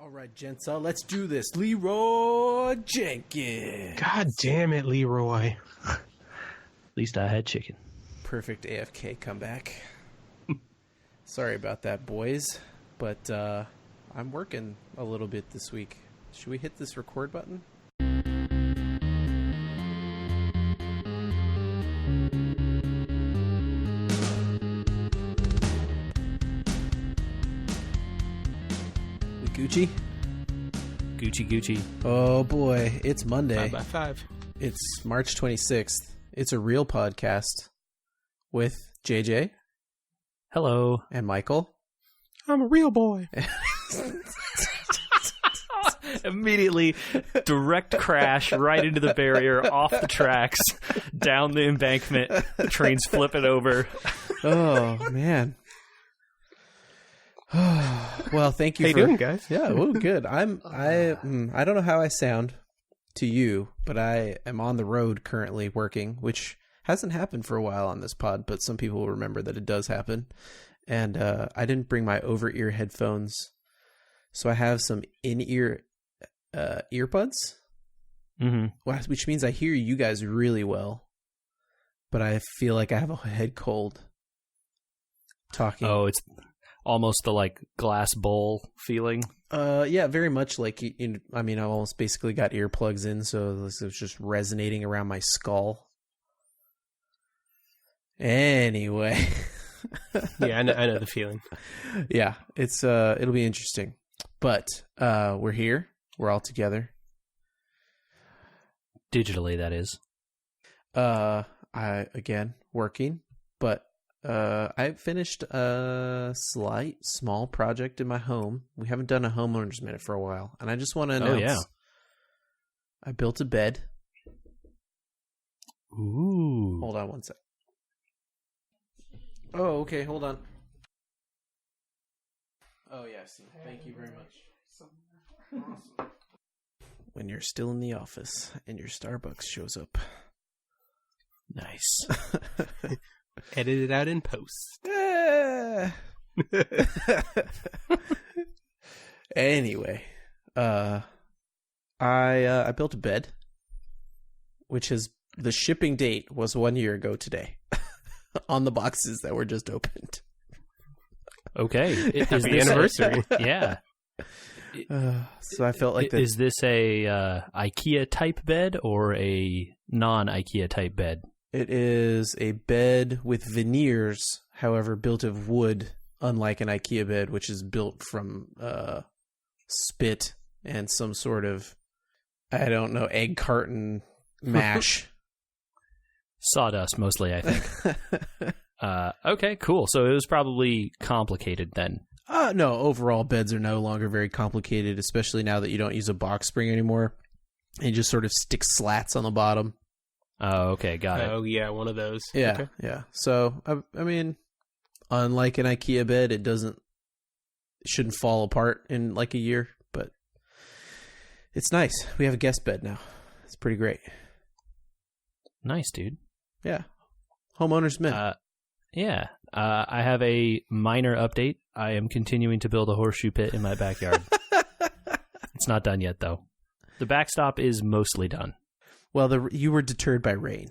All right, gents, let's do this. Leroy Jenkins. God damn it, Leroy. At least I had chicken. Perfect AFK comeback. Sorry about that, boys. But I'm working a little bit this week. Should we hit this record button? Gucci? Gucci. Oh boy, it's Monday. 5x5. It's March 26th. It's a real podcast with JJ. Hello. And Michael. I'm a real boy. Immediately, direct crash right into the barrier, off the tracks, down the embankment, trains flipping over. Oh, man. Well, thank you. How you doing, guys? Yeah, well, good. I don't know how I sound to you, but I am on the road currently working, which hasn't happened for a while on this pod, but some people will remember that it does happen. And I didn't bring my over-ear headphones, so I have some in-ear earbuds, which means I hear you guys really well, but I feel like I have a head cold talking. Oh, it's almost the like glass bowl feeling. Yeah, very much like, I mean, I almost basically got earplugs in, so it's just resonating around my skull. Anyway. Yeah, I know the feeling. Yeah, it's it'll be interesting. But we're here. We're all together. Digitally, that is. I again working, but I finished a small project in my home. We haven't done a homeowner's minute for a while, and I just want to announce. Oh, yeah. I built a bed. Ooh. Hold on one sec. Oh, okay. Hold on. Oh, yes. Thank you very much. Awesome. When you're still in the office and your Starbucks shows up. Nice. Edit it out in post. Anyway, I built a bed, which is the shipping date was 1 year ago today on the boxes that were just opened. Okay. Is Happy anniversary. Yeah. So I felt like Is this a IKEA type bed or a non-IKEA type bed? It is a bed with veneers, however, built of wood, unlike an IKEA bed, which is built from spit and some sort of, I don't know, egg carton mash. Sawdust, mostly, I think. Okay, cool. So it was probably complicated then. No, overall, beds are no longer very complicated, especially now that you don't use a box spring anymore. And you just sort of stick slats on the bottom. Oh, okay, got it. Oh, yeah, one of those. Yeah, Okay. yeah. So, I mean, unlike an IKEA bed, it shouldn't fall apart in like a year, but it's nice. We have a guest bed now. It's pretty great. Nice, dude. Yeah. Homeowner's minute. Yeah. I have a minor update. I am continuing to build a horseshoe pit in my backyard. It's not done yet, though. The backstop is mostly done. Well, you were deterred by rain.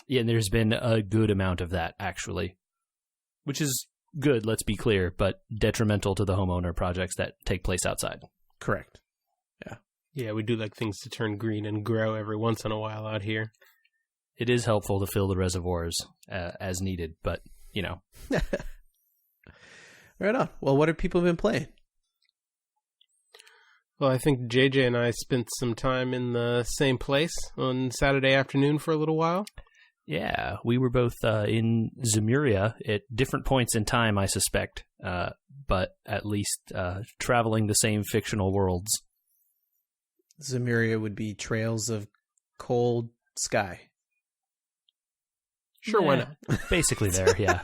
Yeah, and there's been a good amount of that, actually. Which is good, let's be clear, but detrimental to the homeowner projects that take place outside. Correct. Yeah. Yeah, we do like things to turn green and grow every once in a while out here. It is helpful to fill the reservoirs as needed, but, you know. Right on. Well, what have people been playing? Well, I think JJ and I spent some time in the same place on Saturday afternoon for a little while. Yeah, we were both in Zemuria at different points in time, I suspect, but at least traveling the same fictional worlds. Zemuria would be Trails of Cold Sky. Sure, why not? Basically there, yeah.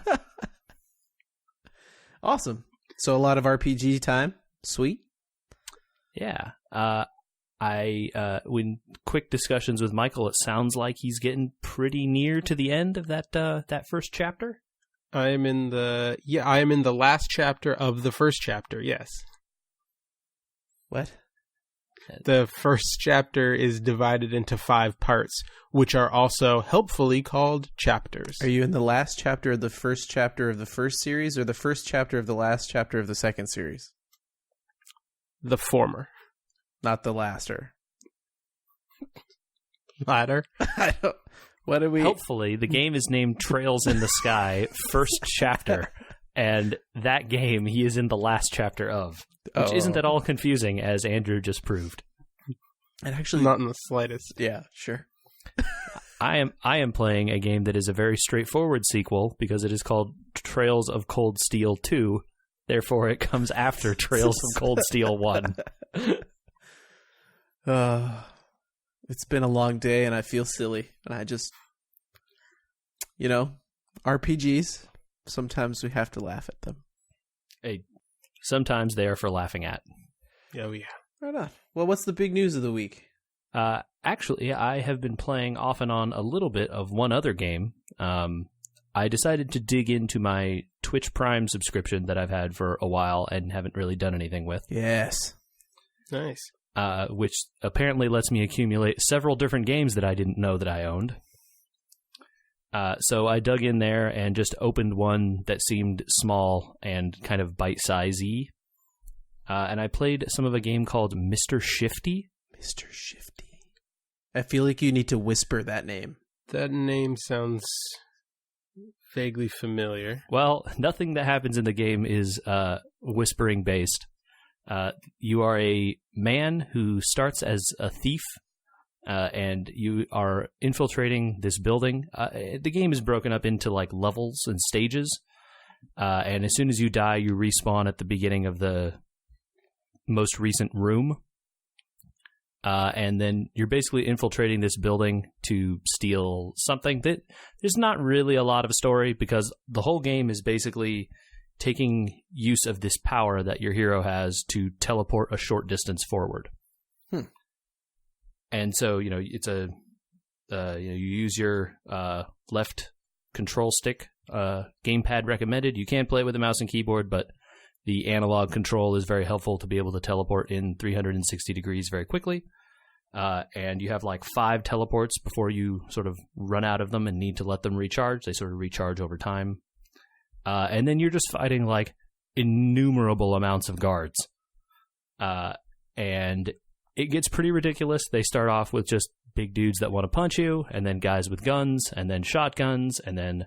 Awesome. So a lot of RPG time. Sweet. Yeah. When quick discussions with Michael, it sounds like he's getting pretty near to the end of that first chapter. I am in the last chapter of the first chapter. Yes. What? The first chapter is divided into 5 parts, which are also helpfully called chapters. Are you in the last chapter of the first chapter of the first series, or the first chapter of the last chapter of the second series? The former. Not the laster. Latter. I don't. What do we? Helpfully, the game is named Trails in the Sky, first chapter. And that game he is in the last chapter of, which isn't at all confusing, as Andrew just proved. And actually, Not in the slightest. yeah, sure. I am playing a game that is a very straightforward sequel because it is called Trails of Cold Steel 2. Therefore, it comes after Trails of Cold Steel 1. It's been a long day and I feel silly. And I just, RPGs, sometimes we have to laugh at them. Hey, sometimes they are for laughing at. Oh, yeah. Right on. Well, what's the big news of the week? Actually, I have been playing off and on a little bit of one other game. I decided to dig into my Twitch Prime subscription that I've had for a while and haven't really done anything with. Yes. Nice. Which apparently lets me accumulate several different games that I didn't know that I owned. So I dug in there and just opened one that seemed small and kind of bite-sizey. And I played some of a game called Mr. Shifty. Mr. Shifty. I feel like you need to whisper that name. That name sounds vaguely familiar. Well, nothing that happens in the game is whispering based. You are a man who starts as a thief, and you are infiltrating this building. The game is broken up into like levels and stages, and as soon as you die, you respawn at the beginning of the most recent room. And then you're basically infiltrating this building to steal something that there's not really a lot of a story because the whole game is basically taking use of this power that your hero has to teleport a short distance forward. And so, it's you use your left control stick, gamepad recommended. You can play it with a mouse and keyboard, but the analog control is very helpful to be able to teleport in 360 degrees very quickly. And you have like 5 teleports before you sort of run out of them and need to let them recharge. They sort of recharge over time. And then you're just fighting like innumerable amounts of guards. And it gets pretty ridiculous. They start off with just big dudes that want to punch you, and then guys with guns, and then shotguns, and then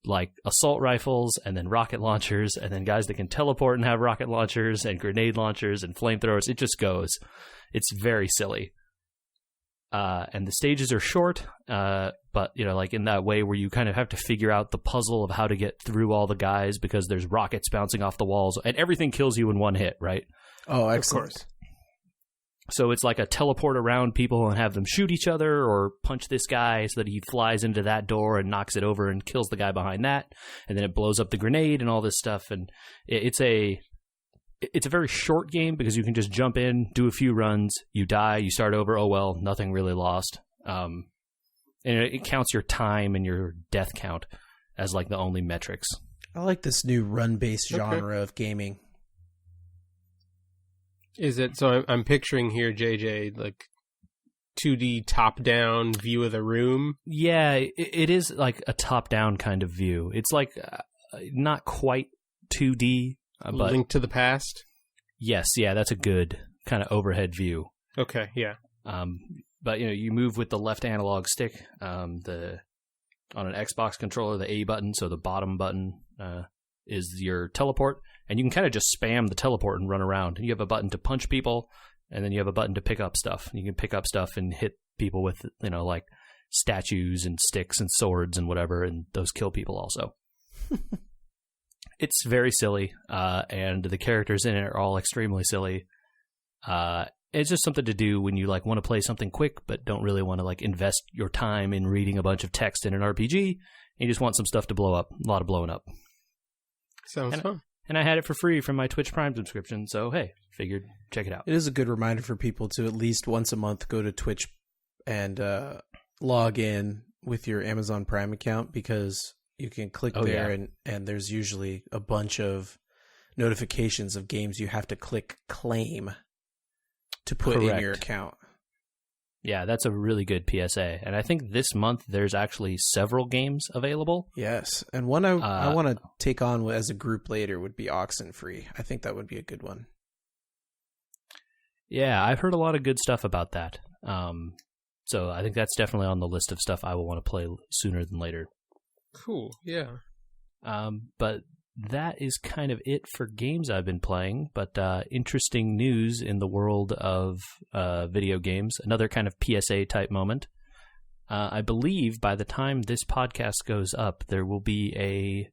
like assault rifles, and then rocket launchers, and then guys that can teleport and have rocket launchers, and grenade launchers, and flamethrowers. It just goes. It's very silly. And the stages are short, but, like in that way where you kind of have to figure out the puzzle of how to get through all the guys because there's rockets bouncing off the walls, and everything kills you in one hit, right? Oh, excellent. Of course. So it's like a teleport around people and have them shoot each other or punch this guy so that he flies into that door and knocks it over and kills the guy behind that. And then it blows up the grenade and all this stuff. And it's a very short game because you can just jump in, do a few runs, you die, you start over, oh well, nothing really lost. And it counts your time and your death count as like the only metrics. I like this new run-based genre of gaming. Is it, so I'm picturing here, JJ, like 2D top-down view of the room? Yeah, it is like a top-down kind of view. It's like not quite 2D, but Link to the Past? Yes, yeah, that's a good kind of overhead view. Okay, yeah. But you move with the left analog stick. On an Xbox controller, the A button, so the bottom button is your teleport, and you can kind of just spam the teleport and run around. You have a button to punch people, and then you have a button to pick up stuff. You can pick up stuff and hit people with like statues and sticks and swords and whatever, and those kill people also. It's very silly, and the characters in it are all extremely silly. It's just something to do when you like want to play something quick, but don't really want to like invest your time in reading a bunch of text in an RPG. And you just want some stuff to blow up, a lot of blowing up. Sounds fun. And I had it for free from my Twitch Prime subscription, so hey, figured check it out. It is a good reminder for people to at least once a month go to Twitch and log in with your Amazon Prime account, because you can click there and there's usually a bunch of notifications of games you have to click claim. to put in your Correct. account. Yeah, that's a really good PSA. And I think this month there's actually several games available. Yes, and one I want to take on as a group later would be Oxenfree. I think that would be a good one. Yeah, I've heard a lot of good stuff about that. So I think that's definitely on the list of stuff I will want to play sooner than later. Cool. Yeah. But that is kind of it for games I've been playing. But interesting news in the world of video games. Another kind of PSA type moment. I believe by the time this podcast goes up, there will be a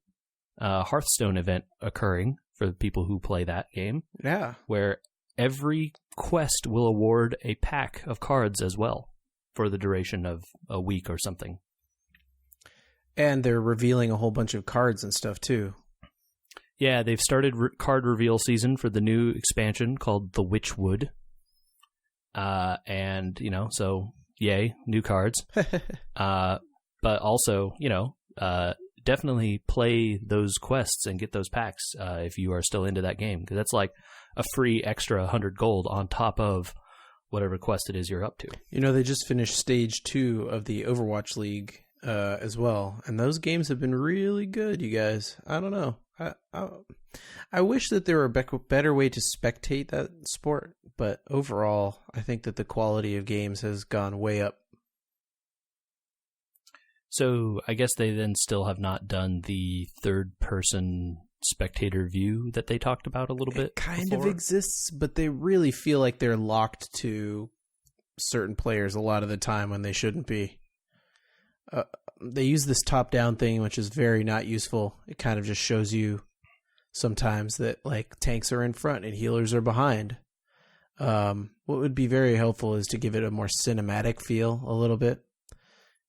Hearthstone event occurring for the people who play that game. Yeah. Where every quest will award a pack of cards as well for the duration of a week or something. And they're revealing a whole bunch of cards and stuff too. Yeah, they've started card reveal season for the new expansion called The Witchwood. And, so yay, new cards. But also, definitely play those quests and get those packs if you are still into that game. Because that's like a free extra 100 gold on top of whatever quest it is you're up to. They just finished stage 2 of the Overwatch League as well. And those games have been really good, you guys. I don't know. I wish that there were a better way to spectate that sport. But overall, I think that the quality of games has gone way up. So I guess they then still have not done the third-person spectator view that they talked about a little bit. It kind before. of exists, but they really feel like they're locked to certain players a lot of the time when they shouldn't be. They use this top-down thing, which is very not useful. It kind of just shows you sometimes that like tanks are in front and healers are behind. What would be very helpful is to give it a more cinematic feel a little bit,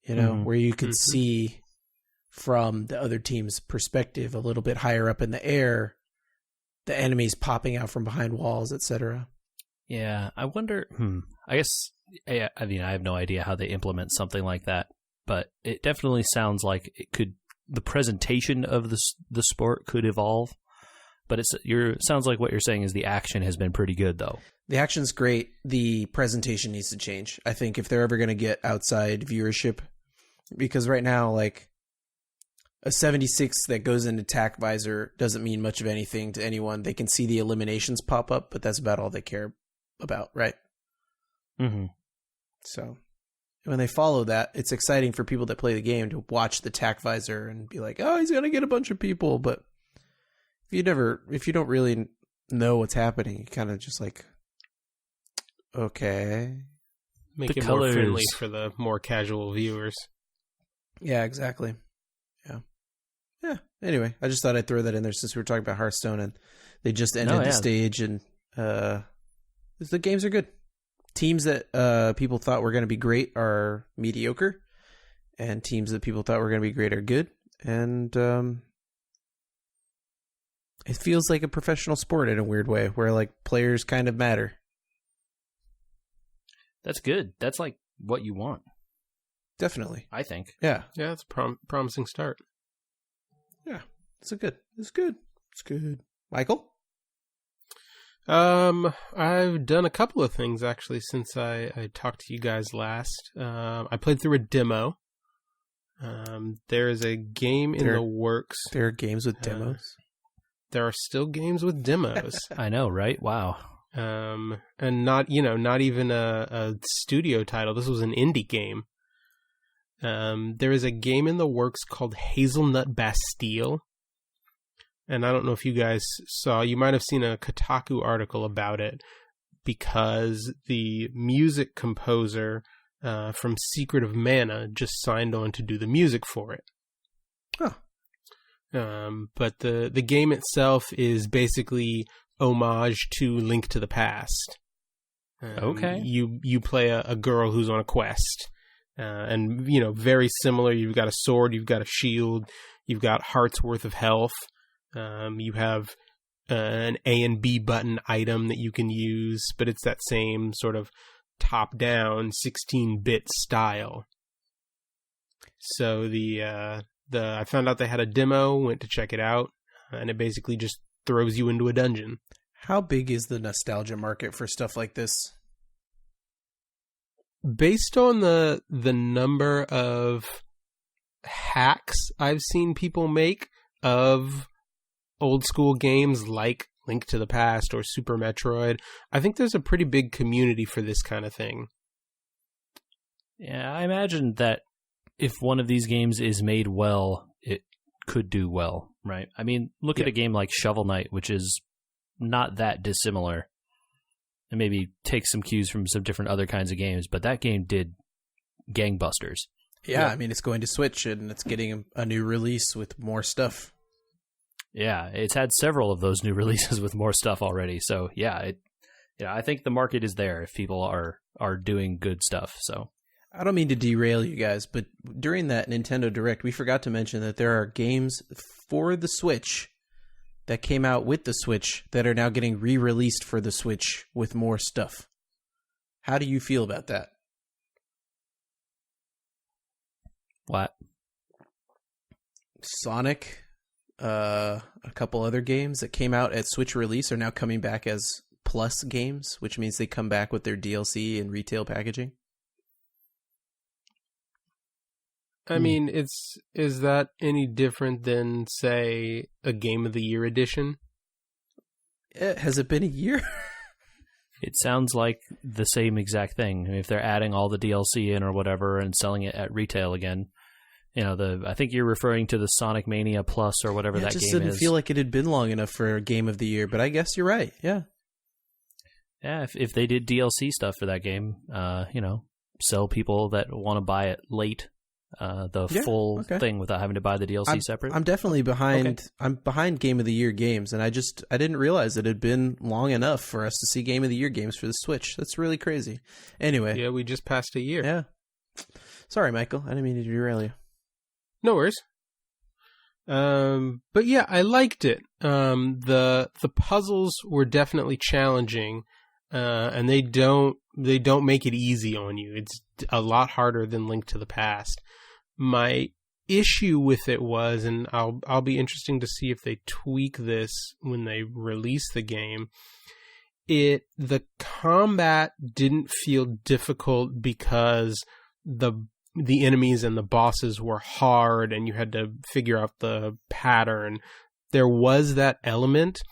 where you could see from the other team's perspective a little bit higher up in the air, the enemies popping out from behind walls, etc. Yeah, I wonder. I guess. I have no idea how they implement something like that, but it definitely sounds like it could. The presentation of the sport could evolve, but sounds like what you're saying is the action has been pretty good, though. The action's great. The presentation needs to change. I think if they're ever going to get outside viewership, because right now, like, a 76 that goes into TAC visor doesn't mean much of anything to anyone. They can see the eliminations pop up, but that's about all they care about, right? Mm-hmm. So when they follow that, it's exciting for people that play the game to watch the TAC visor and be like, oh, he's going to get a bunch of people. But if you don't really know what's happening, you kind of just like, okay. Make The it more colors. friendly for the more casual viewers. Yeah, exactly. Yeah. Anyway, I just thought I'd throw that in there since we were talking about Hearthstone and they just ended the stage and the games are good. Teams that people thought were going to be great are mediocre, and teams that people thought were going to be great are good. And it feels like a professional sport in a weird way, where like players kind of matter. That's good. That's like what you want, Definitely. I think. Yeah. Yeah, it's a promising start. Yeah. It's good. Michael? I've done a couple of things actually since I talked to you guys last. I played through a demo. There is a game in the works. There are games with demos. There are still games with demos. I know, right? Wow. And not even a studio title. This was an indie game. There is a game in the works called Hazelnut Bastille. And I don't know if you guys saw, you might have seen a Kotaku article about it, because the music composer from Secret of Mana just signed on to do the music for it. Huh. But the game itself is basically homage to Link to the Past. Okay. You play a girl who's on a quest. And, very similar. You've got a sword, you've got a shield, you've got hearts worth of health. You have an A and B button item that you can use, but it's that same sort of top-down 16-bit style. So I found out they had a demo, went to check it out, and it basically just throws you into a dungeon. How big is the nostalgia market for stuff like this? based on the number of hacks I've seen people make of old school games like Link to the Past or Super Metroid, I think there's a pretty big community for this kind of thing. Yeah, I imagine that if one of these games is made well, it could do well, right? I mean, look at a game like Shovel Knight, which is not that dissimilar, and maybe take some cues from some different other kinds of games, but that game did gangbusters. Yeah, I mean, it's going to Switch, and it's getting a new release with more stuff. Yeah, it's had several of those new releases with more stuff already. So yeah, I think the market is there if people are doing good stuff. So I don't mean to derail you guys, but during that Nintendo Direct, we forgot to mention that there are games for the Switch that came out with the Switch that are now getting re-released for the Switch with more stuff. How do you feel about that? What? Sonic, a couple other games that came out at Switch release are now coming back as Plus games, which means they come back with their DLC and retail packaging. I mean, is that any different than, say, a Game of the Year edition? Has it been a year? It sounds like the same exact thing. I mean, if they're adding all the DLC in or whatever and selling it at retail again, I think you're referring to the Sonic Mania Plus or whatever that game is. It just didn't feel like it had been long enough for a Game of the Year, but I guess you're right. Yeah. Yeah, if they did DLC stuff for that game, sell people that want to buy it late, full thing without having to buy the DLC separate. I'm definitely behind. Okay. I'm behind Game of the Year games, and I didn't realize it had been long enough for us to see Game of the Year games for the Switch. That's really crazy. Anyway. Yeah, we just passed a year. Yeah. Sorry, Michael. I didn't mean to derail you. No worries. But yeah, I liked it. The puzzles were definitely challenging, and they don't make it easy on you. It's a lot harder than Link to the Past. My issue with it was, and I'll be interesting to see if they tweak this when they release the game. The combat didn't feel difficult because the enemies and the bosses were hard and you had to figure out the pattern. There was that element,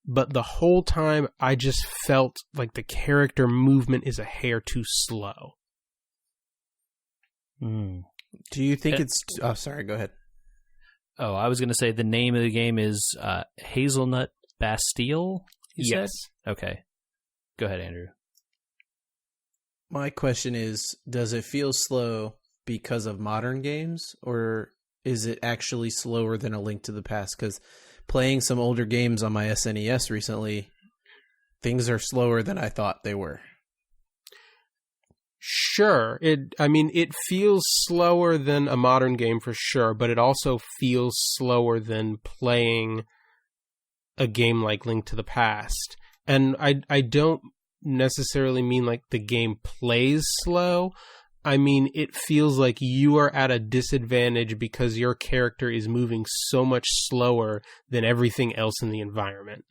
but the whole time I just felt like the character movement is a hair too slow. Do you think it's... Oh, sorry, go ahead. Oh, I was going to say the name of the game is Hazelnut Bastille, yes. said? Okay. Go ahead, Andrew. My question is, does it feel slow because of modern games, or is it actually slower than A Link to the Past? Because playing some older games on my SNES recently, things are slower than I thought they were. Sure. It feels slower than a modern game for sure, but it also feels slower than playing a game like Link to the Past. And I don't necessarily mean like the game plays slow. I mean, it feels like you are at a disadvantage because your character is moving so much slower than everything else in the environment.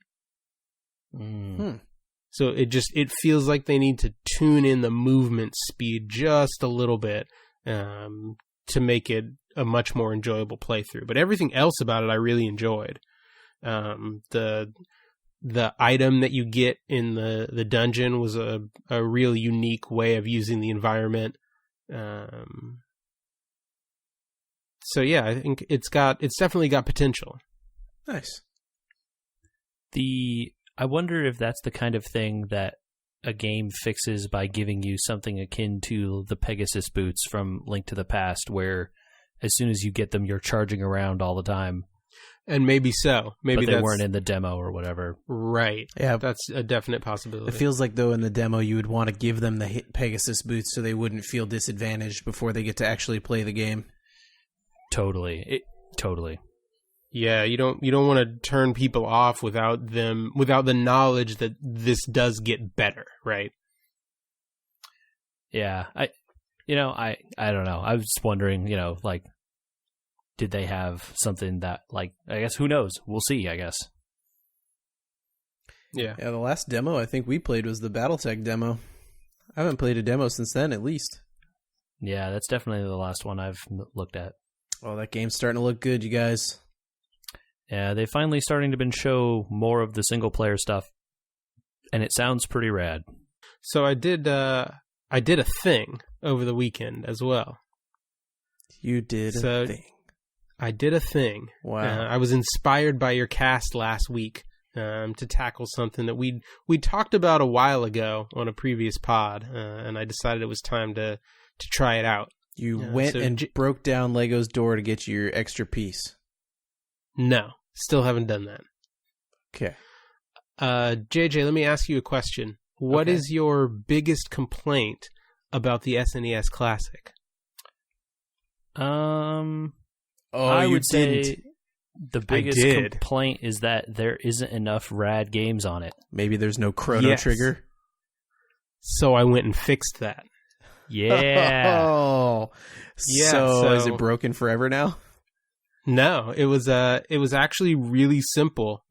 So it feels like they need to tune in the movement speed just a little bit to make it a much more enjoyable playthrough. But everything else about it I really enjoyed. The item that you get in the dungeon was a real unique way of using the environment. So yeah, I think it's definitely got potential. Nice. I wonder if that's the kind of thing that a game fixes by giving you something akin to the Pegasus boots from Link to the Past, where as soon as you get them, you're charging around all the time. And maybe so. Maybe but they weren't in the demo or whatever. Right. Yeah. That's a definite possibility. It feels like, though, in the demo, you would want to give them the Pegasus boots so they wouldn't feel disadvantaged before they get to actually play the game. Totally. Totally. Yeah, you don't want to turn people off without the knowledge that this does get better, right? Yeah. I don't know. I was just wondering, did they have something that, I guess, who knows? We'll see, I guess. Yeah. Yeah, the last demo I think we played was the Battletech demo. I haven't played a demo since then, at least. Yeah, that's definitely the last one I've looked at. Oh, that game's starting to look good, you guys. Yeah, they finally starting to show more of the single player stuff, and it sounds pretty rad. So I did a thing over the weekend as well. You did a thing. I did a thing. Wow. I was inspired by your cast last week to tackle something that we talked about a while ago on a previous pod, and I decided it was time to try it out. You went and broke down Lego's door to get you your extra piece. No, still haven't done that. Okay. JJ, let me ask you a question. What is your biggest complaint about the SNES Classic? I would say the biggest complaint is that there isn't enough rad games on it. Maybe there's no Chrono Trigger. So I went and fixed that. Yeah. Oh. Yeah. So is it broken forever now? No, it was actually really simple.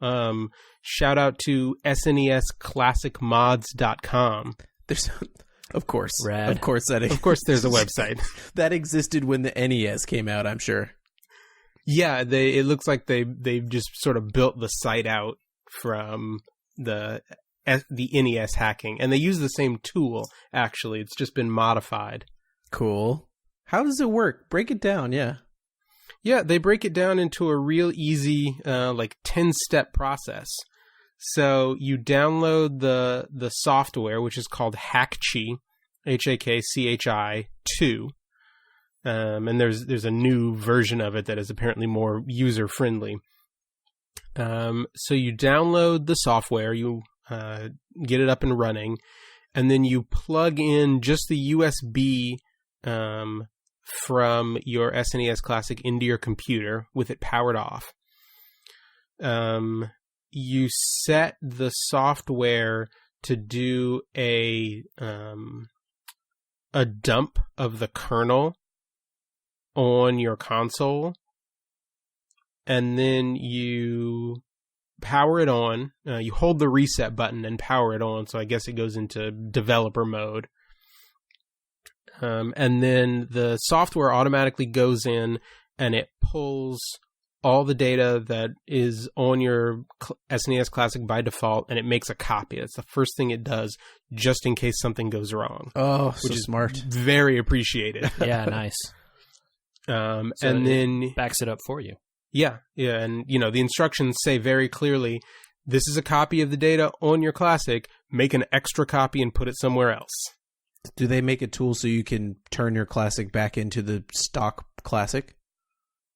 Shout out to SNESClassicMods.com. There's Of course. Rad. Of course there's a website. That existed when the NES came out, I'm sure. Yeah, it looks like they just sort of built the site out from the NES hacking, and they use the same tool, actually. It's just been modified. Cool. How does it work? Break it down, yeah. Yeah, they break it down into a real easy, 10-step process. So you download the software, which is called Hakchi, Hakchi 2. And there's a new version of it that is apparently more user-friendly. So you download the software, you get it up and running, and then you plug in just the USB from your SNES Classic into your computer with it powered off. You set the software to do a dump of the kernel on your console, and then you power it on. You hold the reset button and power it on, so I guess it goes into developer mode. And then the software automatically goes in and it pulls all the data that is on your SNES Classic by default, and it makes a copy. That's the first thing it does, just in case something goes wrong. Oh, which is smart. Very appreciated. Yeah, nice. And then backs it up for you. Yeah, and the instructions say very clearly, this is a copy of the data on your Classic. Make an extra copy and put it somewhere else. Do they make a tool so you can turn your Classic back into the stock Classic?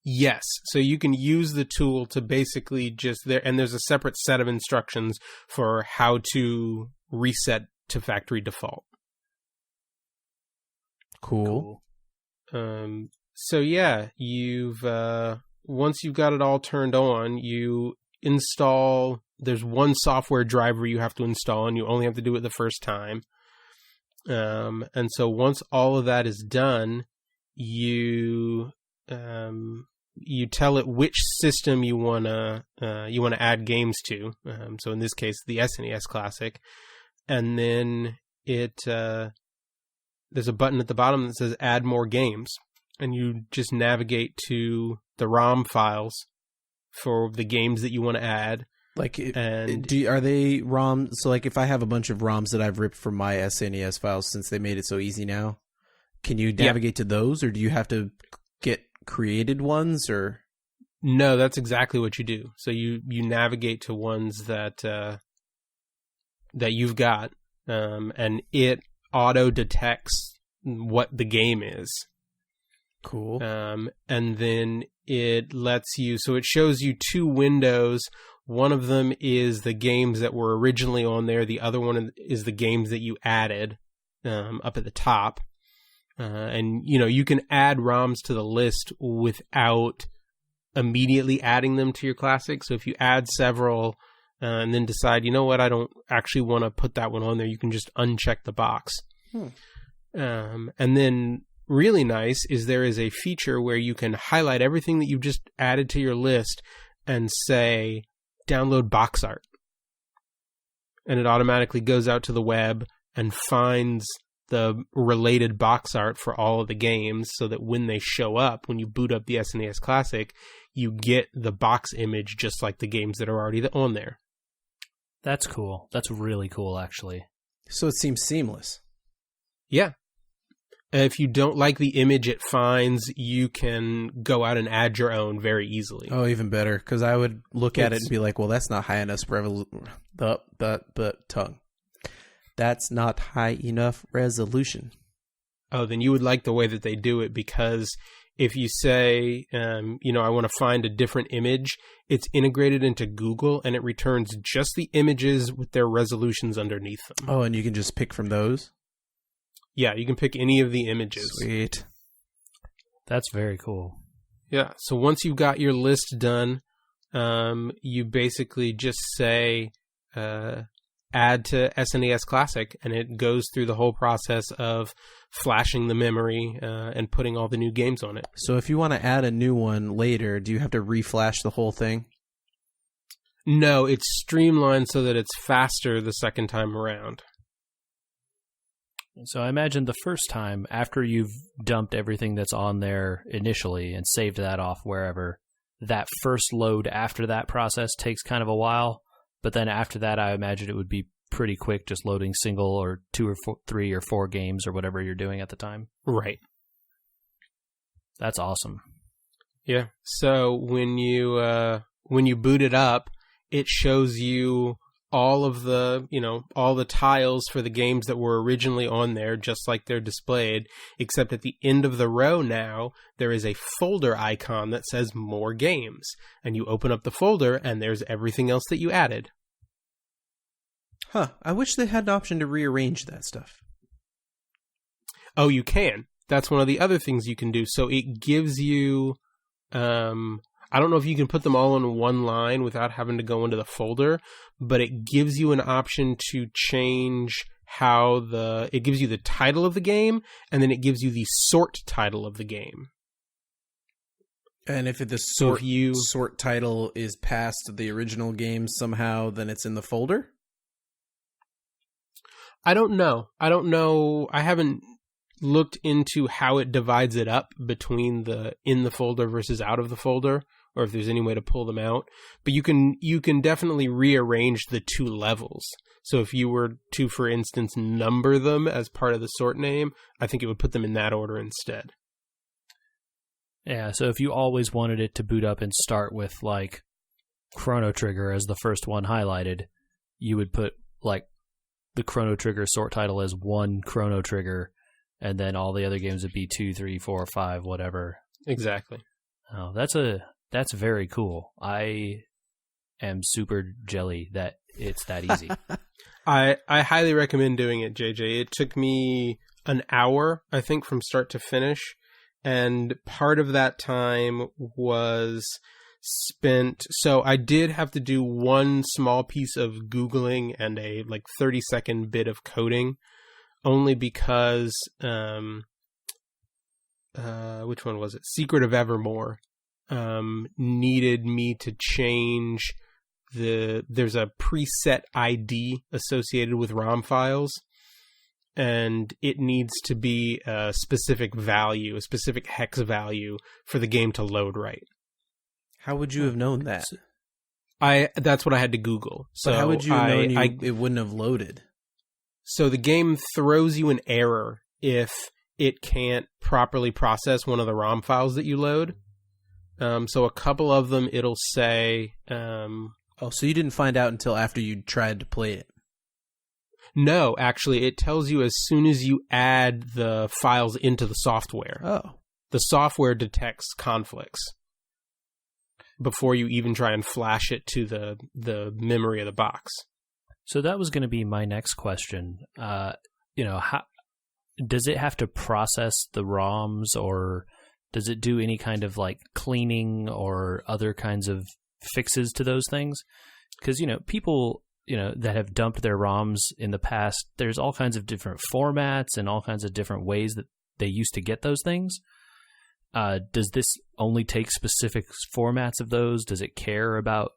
Yes, so you can use the tool to basically and there's a separate set of instructions for how to reset to factory default. Cool. So yeah, you've once you've got it all turned on, you install. There's one software driver you have to install, and you only have to do it the first time. And so once all of that is done, you tell it which system you wanna add games to. So in this case, the SNES Classic, and then there's a button at the bottom that says Add More Games, and you just navigate to the ROM files for the games that you want to add. Are they ROM? So if I have a bunch of ROMs that I've ripped from my SNES files, since they made it so easy now, can you navigate to those, or do you have to get created ones? Or no, that's exactly what you do. So you navigate to ones that you've got, and it auto detects what the game is. Cool. And then it lets you, so it shows you two windows. One of them is the games that were originally on there. The other one is the games that you added up at the top. And, you can add ROMs to the list without immediately adding them to your Classic. So if you add several and then decide, you know what, I don't actually want to put that one on there, you can just uncheck the box. And then really nice is there is a feature where you can highlight everything that you've just added to your list and say, download box art. And it automatically goes out to the web and finds the related box art for all of the games so that when they show up, when you boot up the SNES Classic, you get the box image just like the games that are already on there. That's cool. That's really cool, actually. So it seems seamless. Yeah. If you don't like the image it finds, you can go out and add your own very easily. Oh, even better, because I would look at it and be like, well, that's not high enough tongue. That's not high enough resolution. Oh, then you would like the way that they do it, because if you say, I want to find a different image, it's integrated into Google and it returns just the images with their resolutions underneath them. Oh, and you can just pick from those? Yeah, you can pick any of the images. Sweet. That's very cool. Yeah, so once you've got your list done, you basically just say add to SNES Classic, and it goes through the whole process of flashing the memory and putting all the new games on it. So if you want to add a new one later, do you have to reflash the whole thing? No, it's streamlined so that it's faster the second time around. So I imagine the first time, after you've dumped everything that's on there initially and saved that off wherever, that first load after that process takes kind of a while. But then after that, I imagine it would be pretty quick, just loading single or 2 or 3 or 4 games or whatever you're doing at the time. Right. That's awesome. Yeah. So when you boot it up, it shows you all of the, all the tiles for the games that were originally on there, just like they're displayed, except at the end of the row now, there is a folder icon that says more games. And you open up the folder and there's everything else that you added. Huh. I wish they had an option to rearrange that stuff. Oh, you can. That's one of the other things you can do. So it gives you, I don't know if you can put them all in one line without having to go into the folder, but it gives you an option to change it gives you the title of the game, and then it gives you the sort title of the game. And if the sort title is past the original game somehow, then it's in the folder? I don't know. I haven't looked into how it divides it up between the in the folder versus out of the folder, or if there's any way to pull them out. But you can definitely rearrange the 2 levels. So if you were to, for instance, number them as part of the sort name, I think it would put them in that order instead. Yeah, so if you always wanted it to boot up and start with, like, Chrono Trigger as the first one highlighted, you would put, like, the Chrono Trigger sort title as 1 Chrono Trigger, and then all the other games would be 2, 3, 4, 5, whatever. Exactly. Oh, that's very cool. I am super jelly that it's that easy. I highly recommend doing it, JJ. It took me an hour, I think, from start to finish. And part of that time was spent... So I did have to do one small piece of Googling and a 30-second bit of coding, only because... which one was it? Secret of Evermore. Needed me to change there's a preset ID associated with ROM files, and it needs to be a specific value, a specific hex value for the game to load right. How would you have known that? That's what I had to Google. So how would you have known it wouldn't have loaded? So the game throws you an error if it can't properly process one of the ROM files that you load. So a couple of them, it'll say... so you didn't find out until after you tried to play it? No, actually, it tells you as soon as you add the files into the software. Oh. The software detects conflicts before you even try and flash it to the memory of the box. So that was going to be my next question. How does it have to process the ROMs, or does it do any kind of cleaning or other kinds of fixes to those things? Because, people, that have dumped their ROMs in the past, there's all kinds of different formats and all kinds of different ways that they used to get those things. Does this only take specific formats of those? Does it care about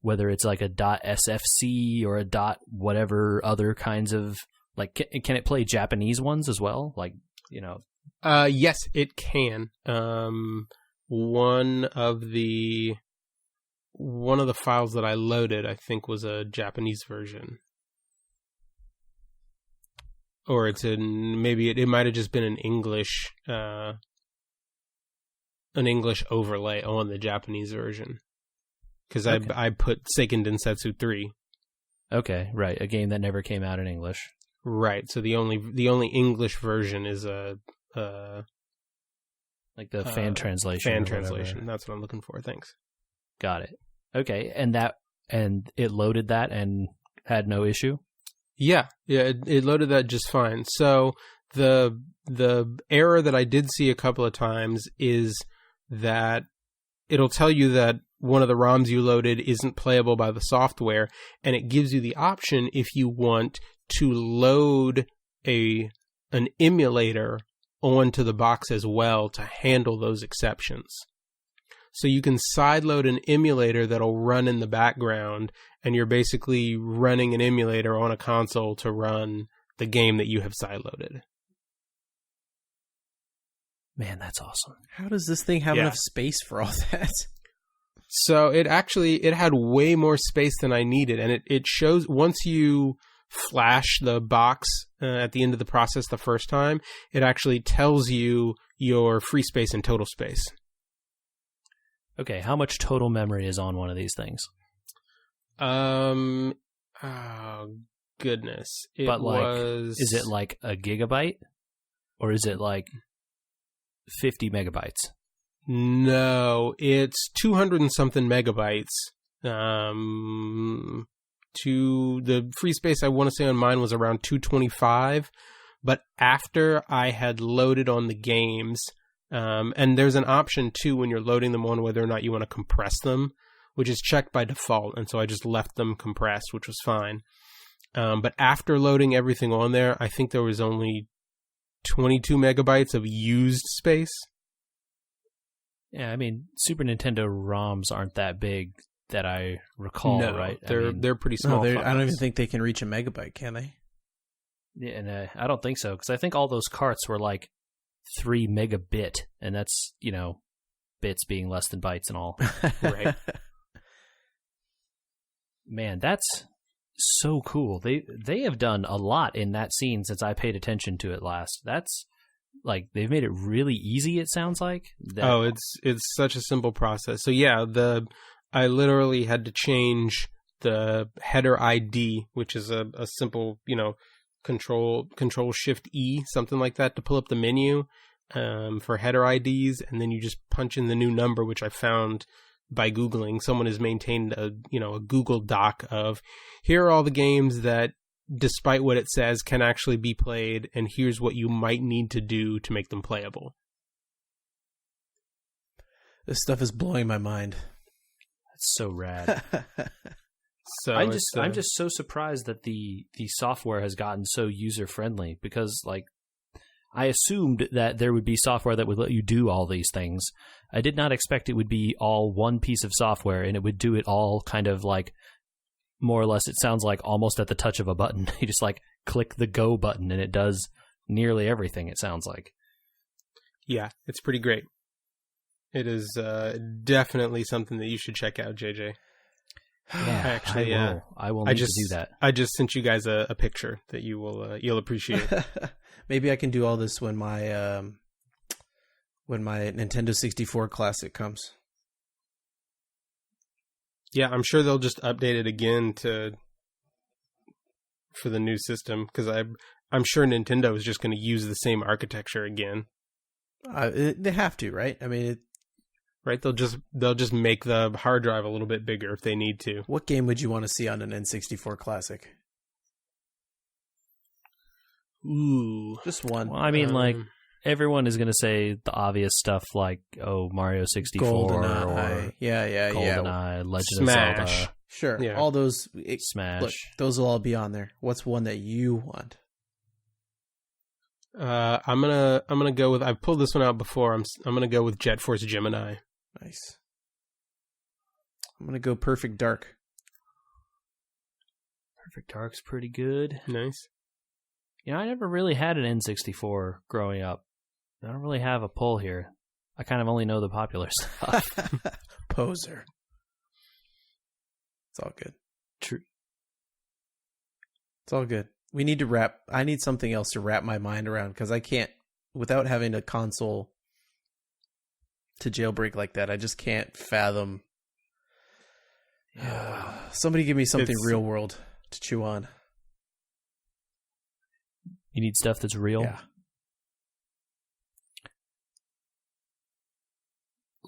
whether it's a .sfc or a whatever other kinds of Like, can it play Japanese ones as well? Like, Yes, it can. One of the files that I loaded, I think, was a Japanese version. Or maybe it might have just been an English overlay on the Japanese version. Because Okay. I put Seiken Densetsu 3. Okay, right. A game that never came out in English. Right. So the only English version is Like the fan translation. Fan or whatever. translation. That's what I'm looking for. Thanks. Got it. Okay, and it loaded that and had no issue? Yeah, it loaded that just fine. So the error that I did see a couple of times is that it'll tell you that one of the ROMs you loaded isn't playable by the software, and it gives you the option if you want to load an emulator onto the box as well to handle those exceptions. So you can sideload an emulator that'll run in the background, and you're basically running an emulator on a console to run the game that you have sideloaded. Man, that's awesome. How does this thing have Yeah. enough space for all that? So it had way more space than I needed, and it shows once you flash the box at the end of the process the first time, it actually tells you your free space and total space. Okay, how much total memory is on one of these things? Oh goodness. Is it like a gigabyte? Or is it like 50 megabytes? No, it's 200 and something megabytes. To the free space I want to say on mine was around 225, but after I had loaded on the games, and there's an option too when you're loading them on whether or not you want to compress them, which is checked by default, and so I just left them compressed, which was fine. But after loading everything on there, I think there was only 22 megabytes of used space. Yeah, I mean, Super Nintendo ROMs aren't that big that I recall, No, right? they're pretty small. No, I don't even files. think they can reach a megabyte, can they? Yeah, and I don't think so, because I think all those carts were like 3 megabit, and that's, bits being less than bytes and all. Right. Man, that's so cool. They have done a lot in that scene since I paid attention to it last. That's like they've made it really easy. It sounds like. It's such a simple process. So yeah, I literally had to change the header ID, which is a simple Control Shift E, something like that, to pull up the menu for header IDs, and then you just punch in the new number, which I found by Googling. Someone has maintained a Google Doc of here are all the games that, despite what it says, can actually be played, and here's what you might need to do to make them playable. This stuff is blowing my mind. That's so rad. So I'm just so surprised that the software has gotten so user friendly, because like I assumed that there would be software that would let you do all these things. I did not expect it would be all one piece of software and it would do it all kind of like more or less. It sounds like almost at the touch of a button. You just like click the go button and it does nearly everything, it sounds like. Yeah, it's pretty great. It is definitely something that you should check out, JJ. Yeah, Actually, I will need to do that. I just sent you guys a picture that you'll appreciate. Maybe I can do all this when my Nintendo 64 Classic comes. Yeah, I'm sure they'll just update it again for the new system, because I'm sure Nintendo is just going to use the same architecture again. They have to, right? I mean, right? They'll just make the hard drive a little bit bigger if they need to. What game would you want to see on an N64 Classic? Ooh, just one. Well, I mean, like everyone is going to say the obvious stuff, like Mario 64 GoldenEye. or GoldenEye, Legend Smash. of Zelda, sure, Yeah. all those. Smash. Look, those will all be on there. What's one that you want? I'm gonna go with. I've pulled this one out before. I'm gonna go with Jet Force Gemini. Nice. I'm gonna go Perfect Dark. Perfect Dark's pretty good. Nice. I never really had an N64 growing up. I don't really have a pull here. I kind of only know the popular stuff. Poser. It's all good. True. It's all good. We need I need something else to wrap my mind around, because I can't, without having a console to jailbreak like that, I just can't fathom. Somebody give me something real world to chew on. You need stuff that's real? Yeah.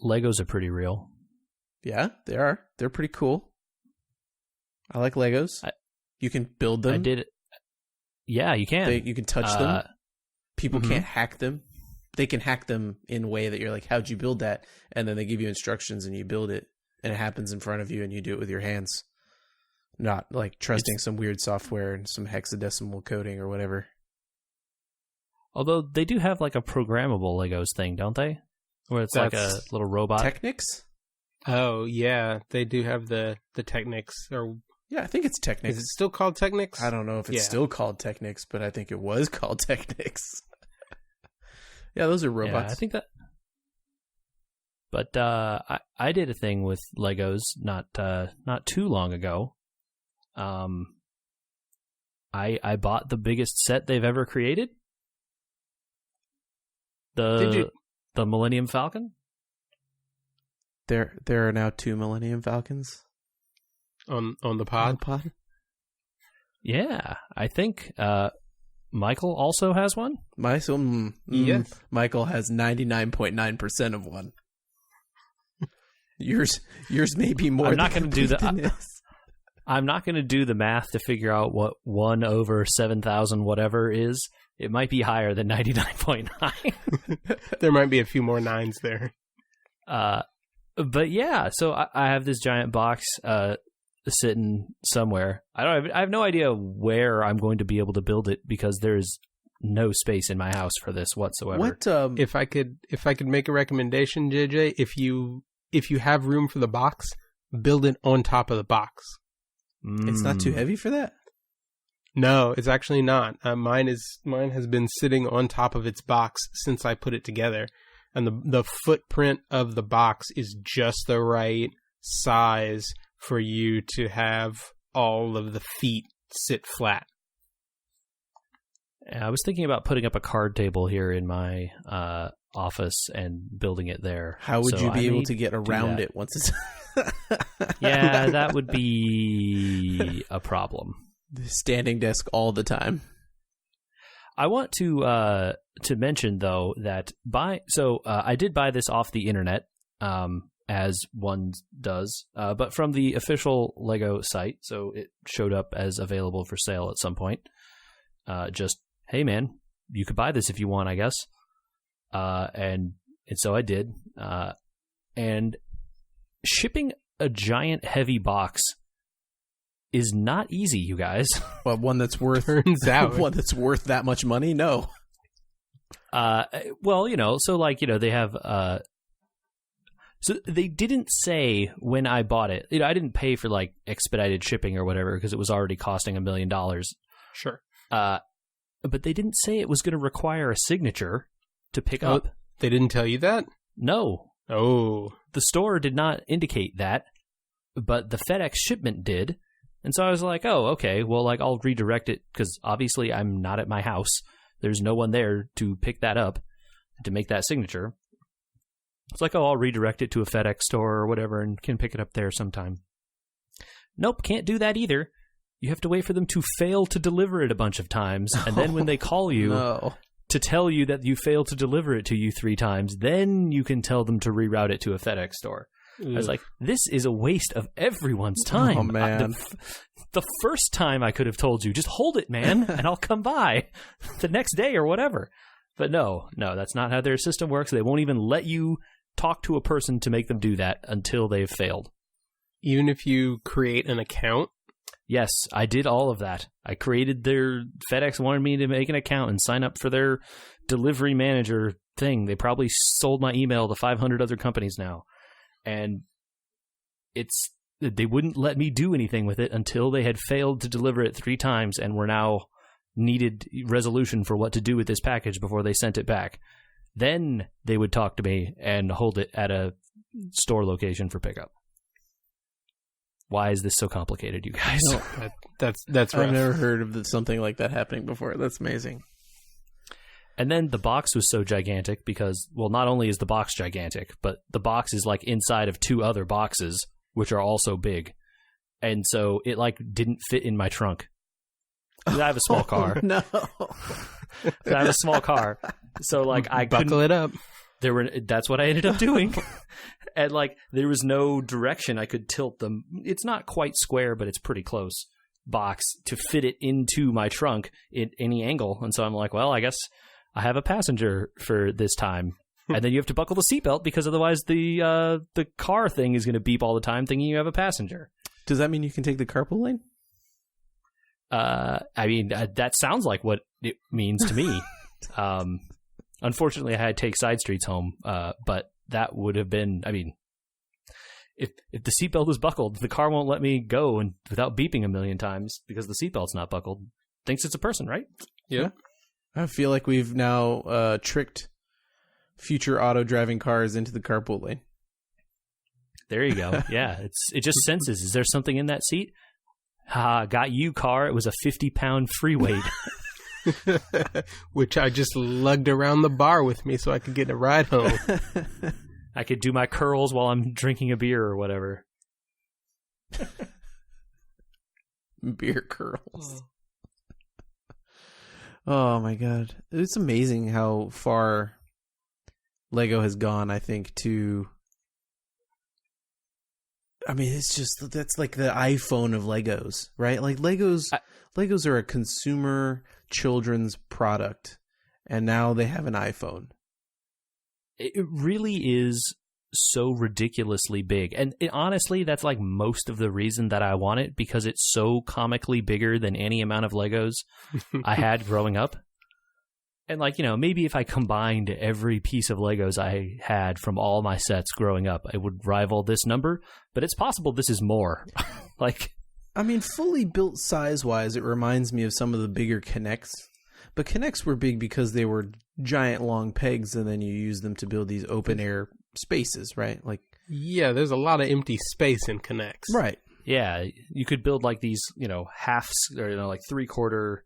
Legos are pretty real. Yeah, they are. They're pretty cool. I like Legos. You can build them. I did. Yeah, you can. You can touch them. People can't hack them. They can hack them in a way that you're like, how'd you build that? And then they give you instructions and you build it, and it happens in front of you and you do it with your hands. Not like trusting some weird software and some hexadecimal coding or whatever. Although they do have like a programmable Legos thing, don't they? Where it's like a little robot. Technics? Oh, yeah. They do have the Technics. Or yeah, I think it's Technics. Is it still called Technics? I don't know if it's still called Technics, but I think it was called Technics. Yeah, those are robots. Yeah, I think that. But I did a thing with Legos not too long ago. I bought the biggest set they've ever created. Did you? The Millennium Falcon? There are now 2 Millennium Falcons on the pod. Yeah, I think Michael also has one. Yes. Michael has 99.9% of one. Yours may be more. I'm not going to do that. that. I'm not going to do the math to figure out what 1 over 7,000 whatever is. It might be higher than 99.9. There might be a few more nines there. But yeah, so I have this giant box sitting somewhere. I have no idea where I'm going to be able to build it, because there's no space in my house for this whatsoever. What if I could make a recommendation, JJ, if you have room for the box, build it on top of the box. It's not too heavy for that? No, it's actually not. Mine has been sitting on top of its box since I put it together, and the footprint of the box is just the right size for you to have all of the feet sit flat. I was thinking about putting up a card table here in my office and building it there. How would you be able to get around it once it's... Yeah, that would be a problem. Standing desk all the time. I want to mention though that I did buy this off the internet, as one does, but from the official Lego site, so it showed up as available for sale at some point. Just, hey man, you could buy this if you want, I guess. And so I did. And shipping a giant heavy box is not easy, you guys. Well, one that's worth turns out one that's worth that much money? No. Well, so they have so they didn't say when I bought it. I didn't pay for like expedited shipping or whatever, because it was already costing $1 million. Sure. But they didn't say it was going to require a signature to pick up. They didn't tell you that? No. Oh. The store did not indicate that, but the FedEx shipment did. And so I was like, oh, okay, well, I'll redirect it, because obviously I'm not at my house. There's no one there to pick that up, to make that signature. It's like, oh, I'll redirect it to a FedEx store or whatever and can pick it up there sometime. Nope, can't do that either. You have to wait for them to fail to deliver it a bunch of times, and then when they call you to tell you that you failed to deliver it to you 3 times, then you can tell them to reroute it to a FedEx store. I was like, this is a waste of everyone's time. Oh, man. The first time I could have told you, just hold it, man, and I'll come by the next day or whatever. But no, that's not how their system works. They won't even let you talk to a person to make them do that until they've failed. Even if you create an account? Yes, I did all of that. I created FedEx wanted me to make an account and sign up for their delivery manager thing. They probably sold my email to 500 other companies now. And they wouldn't let me do anything with it until they had failed to deliver it 3 times and were now needed resolution for what to do with this package before they sent it back. Then they would talk to me and hold it at a store location for pickup. Why is this so complicated, you guys? That's rough. I've never heard of something like that happening before. That's amazing. And then the box was so gigantic because, well, not only is the box gigantic, but the box is like inside of 2 other boxes, which are also big. And so it like didn't fit in my trunk. 'Cause I have a small car. No. I have a small car. So like I couldn't buckle it up. That's what I ended up doing. And like there was no direction I could tilt them. It's not quite square, but it's pretty close box to fit it into my trunk at any angle. And so I'm like, well, I guess I have a passenger for this time. And then you have to buckle the seatbelt because otherwise the car thing is going to beep all the time thinking you have a passenger. Does that mean you can take the carpool lane? I mean, that sounds like what it means to me. Unfortunately, I had to take side streets home, but that would have been, I mean, if the seatbelt was buckled, the car won't let me go and without beeping a million times because the seatbelt's not buckled. Thinks it's a person, right? Yeah. I feel like we've now tricked future auto-driving cars into the carpool lane. There you go. Yeah, it just senses, is there something in that seat? Got you, car. It was a 50-pound free weight. Which I just lugged around the bar with me so I could get a ride home. I could do my curls while I'm drinking a beer or whatever. Beer curls. Oh my god. It's amazing how far Lego has gone, I think, to... I mean, it's just, that's like the iPhone of Legos, right? Like Legos are a consumer children's product, and now they have an iPhone. It really is so ridiculously big. And honestly, that's like most of the reason that I want it, because it's so comically bigger than any amount of Legos I had growing up. And like, you know, maybe if I combined every piece of Legos I had from all my sets growing up, I would rival this number, but it's possible this is more. Like, I mean, fully built size-wise, it reminds me of some of the bigger Kinects. But Kinects were big because they were giant long pegs, and then you use them to build these open-air spaces, right? Like, yeah, there's a lot of empty space in Kinects. Right. Yeah, you could build like these, you know, halves, or, you know, like 3/4,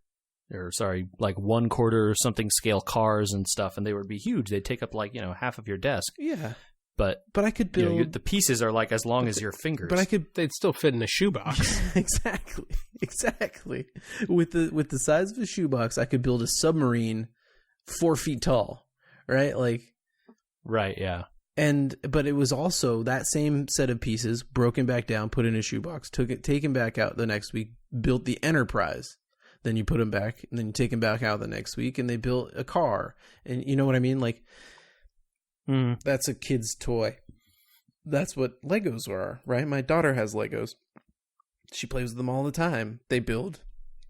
or sorry, like 1/4 or something scale cars and stuff, and they would be huge. They'd take up like, you know, half of your desk. Yeah. But I could build... You know, the pieces are like as long as your fingers. But they'd still fit in a shoebox. Exactly. With the size of a shoebox, I could build a submarine 4 feet tall, right? Like, right, yeah. But it was also that same set of pieces broken back down, put in a shoebox, taken back out the next week, built the Enterprise. Then you put them back, and then you take them back out the next week, and they built a car. And you know what I mean? Like, that's a kid's toy. That's what Legos are, right? My daughter has Legos. She plays with them all the time. They build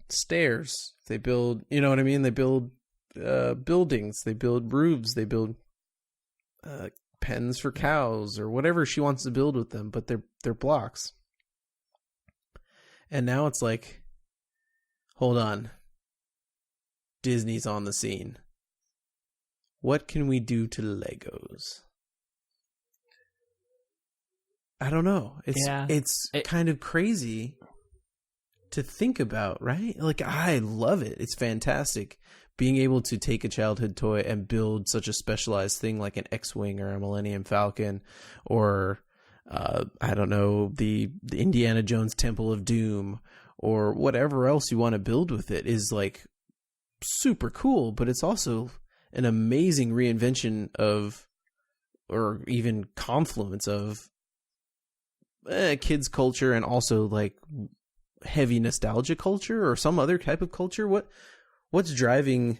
stairs. They build, you know what I mean? They build buildings. They build roofs. They build pens for cows or whatever she wants to build with them, but they're blocks. And now it's like, hold on. Disney's on the scene. What can we do to Legos? I don't know. It's kind of crazy to think about, right? Like, I love it. It's fantastic. Being able to take a childhood toy and build such a specialized thing like an X-Wing or a Millennium Falcon or, I don't know, the Indiana Jones Temple of Doom or whatever else you want to build with it is like super cool, but it's also an amazing reinvention of, or even confluence of kids culture and also like heavy nostalgia culture or some other type of culture. What's driving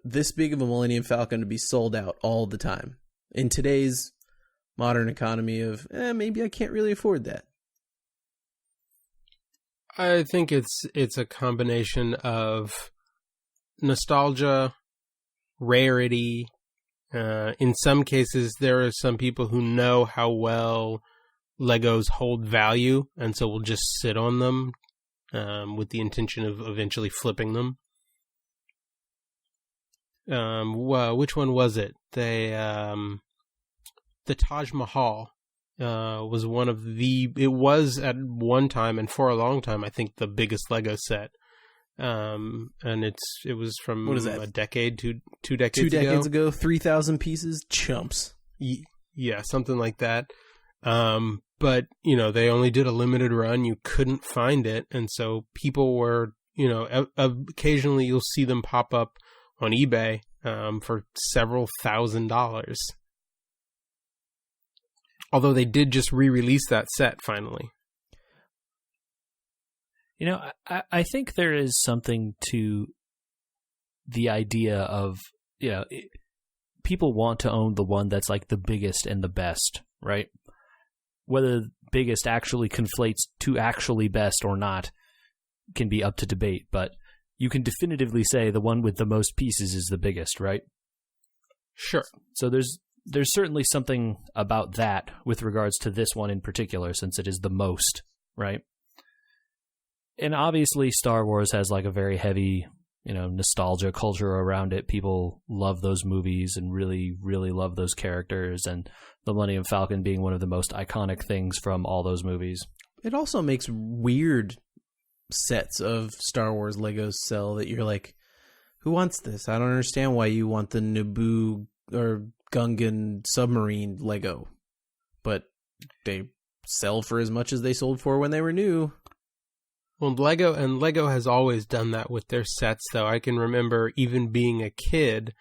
this big of a Millennium Falcon to be sold out all the time in today's modern economy of maybe I can't really afford that? I think it's a combination of nostalgia, rarity. In some cases, there are some people who know how well Legos hold value, and so will just sit on them with the intention of eventually flipping them. which one was it? The Taj Mahal was one of it was at one time and for a long time, I think, the biggest Lego set. And it was from what is that? A decade, two decades ago. 2 decades ago, 3,000 pieces, chumps. Yeah, something like that. But, they only did a limited run. You couldn't find it. And so people were, occasionally you'll see them pop up on eBay for several $1,000s. Although they did just re-release that set finally. I think there is something to the idea of, people want to own the one that's like the biggest and the best, right? Whether biggest actually conflates to actually best or not can be up to debate, but you can definitively say the one with the most pieces is the biggest, right? Sure. So there's certainly something about that with regards to this one in particular, since it is the most, right? And obviously Star Wars has like a very heavy, nostalgia culture around it. People love those movies and really, really love those characters, and the Millennium Falcon being one of the most iconic things from all those movies. It also makes weird sets of Star Wars Legos sell that you're like, who wants this? I don't understand why you want the Naboo or Gungan submarine Lego, but they sell for as much as they sold for when they were new. Well, Lego has always done that with their sets, though. I can remember even being a kid,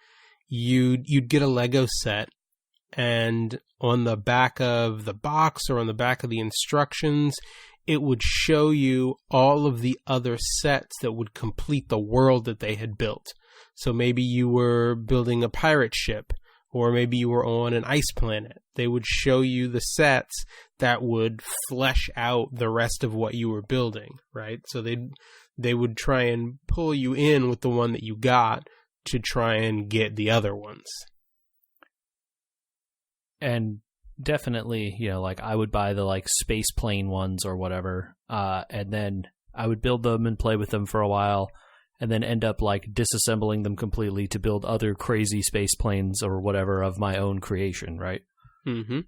you'd get a Lego set, and on the back of the box or on the back of the instructions, it would show you all of the other sets that would complete the world that they had built. So maybe you were building a pirate ship, or maybe you were on an ice planet. They would show you the sets that would flesh out the rest of what you were building, right? So they would try and pull you in with the one that you got to try and get the other ones. And definitely, like I would buy the like space plane ones or whatever, and then I would build them and play with them for a while, and then end up like disassembling them completely to build other crazy space planes or whatever of my own creation, right? Mm-hmm.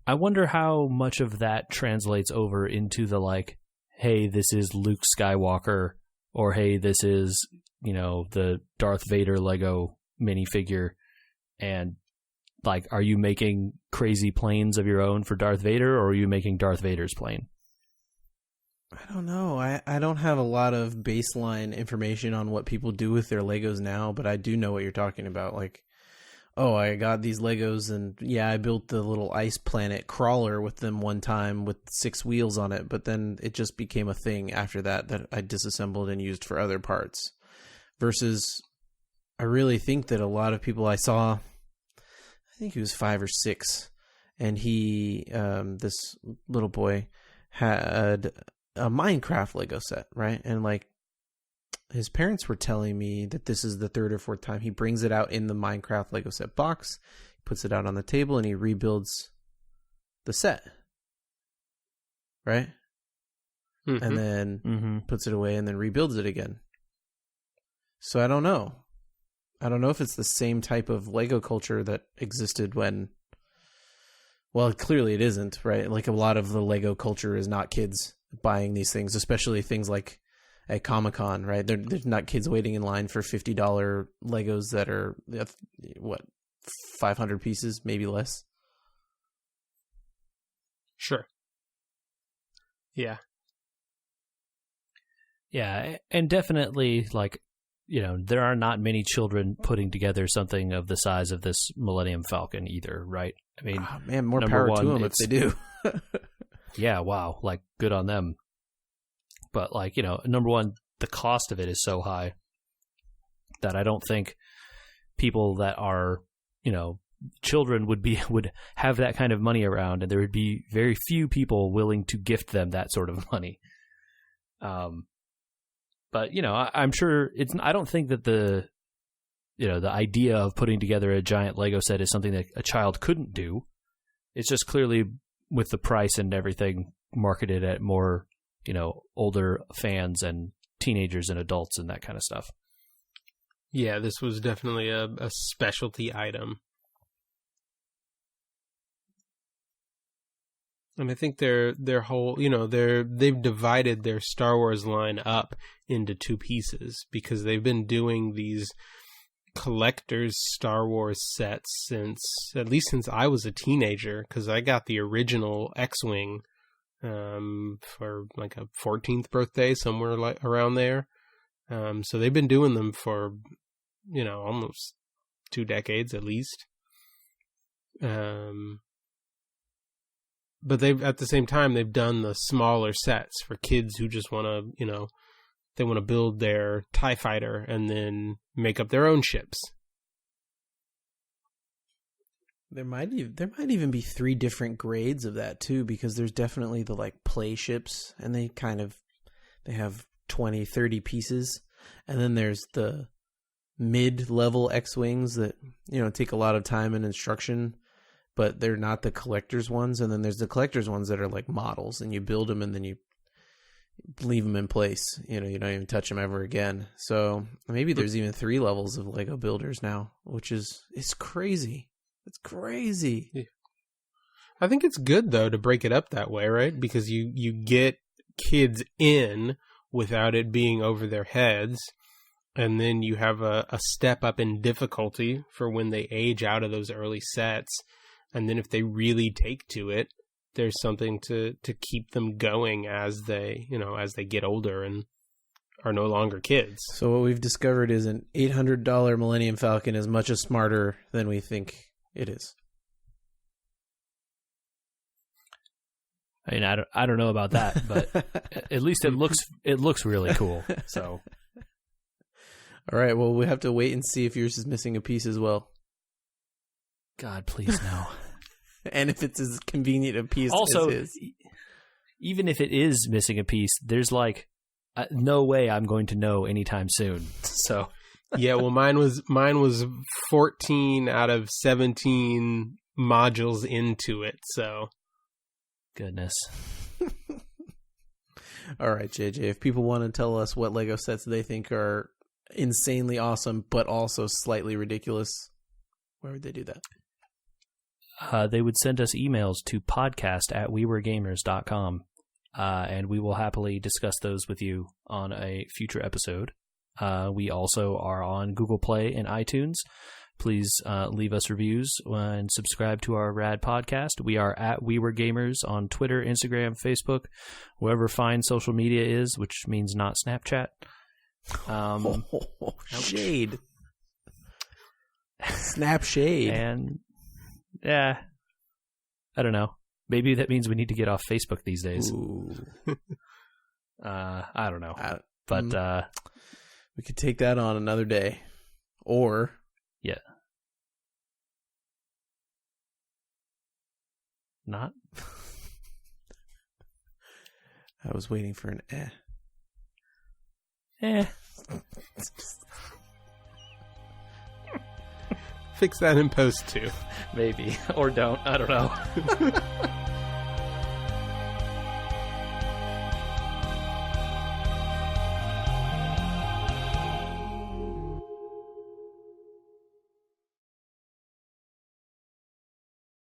I wonder how much of that translates over into the like, hey, this is Luke Skywalker, or hey, this is, the Darth Vader Lego minifigure, and like, are you making crazy planes of your own for Darth Vader, or are you making Darth Vader's plane? I don't know. I don't have a lot of baseline information on what people do with their Legos now, but I do know what you're talking about. Like, oh, I got these Legos, and yeah, I built the little ice planet crawler with them one time with 6 wheels on it, but then it just became a thing after that I disassembled and used for other parts. Versus, I really think that a lot of people I saw, I think he was 5 or 6, and he, this little boy, had a Minecraft Lego set, right? And like, his parents were telling me that this is the 3rd or 4th time he brings it out in the Minecraft Lego set box, puts it out on the table, and he rebuilds the set, right? Mm-hmm. And then puts it away and then rebuilds it again. So I don't know. I don't know if it's the same type of Lego culture that existed when... Well, clearly it isn't, right? Like, a lot of the Lego culture is not kids buying these things, especially things like at Comic-Con, right? There's not kids waiting in line for $50 Legos that are, 500 pieces, maybe less? Sure. Yeah. Yeah, and definitely, like, there are not many children putting together something of the size of this Millennium Falcon either, right? I mean, man, more power to them if they do. Yeah, wow, like, good on them. But, like, number one, the cost of it is so high that I don't think people that are, children would have that kind of money around, and there would be very few people willing to gift them that sort of money. But, I'm sure I don't think that the idea of putting together a giant Lego set is something that a child couldn't do. It's just clearly, with the price and everything, marketed at more, older fans and teenagers and adults and that kind of stuff. Yeah, this was definitely a specialty item. And I think their whole, they've divided their Star Wars line up into two pieces because they've been doing these collector's Star Wars sets at least since I was a teenager, because I got the original X-Wing for like a 14th birthday, somewhere around there. So they've been doing them for, almost 2 decades at least. But at the same time, they've done the smaller sets for kids who just want to, they want to build their TIE fighter and then make up their own ships. There might even be 3 different grades of that too, because there's definitely the like play ships, and they have 20, 30 pieces, and then there's the mid-level X-Wings that take a lot of time and instruction, but they're not the collector's ones. And then there's the collector's ones that are like models, and you build them and then you leave them in place. You don't even touch them ever again. So maybe there's even 3 levels of Lego builders now, which it's crazy. It's crazy. Yeah. I think it's good though to break it up that way, right? Because you get kids in without it being over their heads. And then you have a step up in difficulty for when they age out of those early sets. And then if they really take to it, there's something to keep them going as they get older and are no longer kids. So what we've discovered is an $800 Millennium Falcon is much smarter than we think it is. I mean, I don't know about that, but at least it looks really cool. So, all right. Well, we have to wait and see if yours is missing a piece as well. God, please no. And if it's as convenient a piece also, as his. Even if it is missing a piece, there's like no way I'm going to know anytime soon. So, yeah. Well, mine was 14 out of 17 modules into it. So. Goodness. All right, JJ, if people want to tell us what Lego sets they think are insanely awesome but also slightly ridiculous, where would they do that? They would send us emails to podcast@weweregamers.com, and we will happily discuss those with you on a future episode. We also are on Google Play and iTunes. Please leave us reviews and subscribe to our rad podcast. We are at We Were Gamers on Twitter, Instagram, Facebook, wherever fine social media is, which means not Snapchat. Shade. Snap shade. And yeah, I don't know. Maybe that means we need to get off Facebook these days. I don't know. But we could take that on another day. Or yeah. Not? I was waiting for an eh. Eh. Fix that in post too. Maybe. Or don't. I don't know.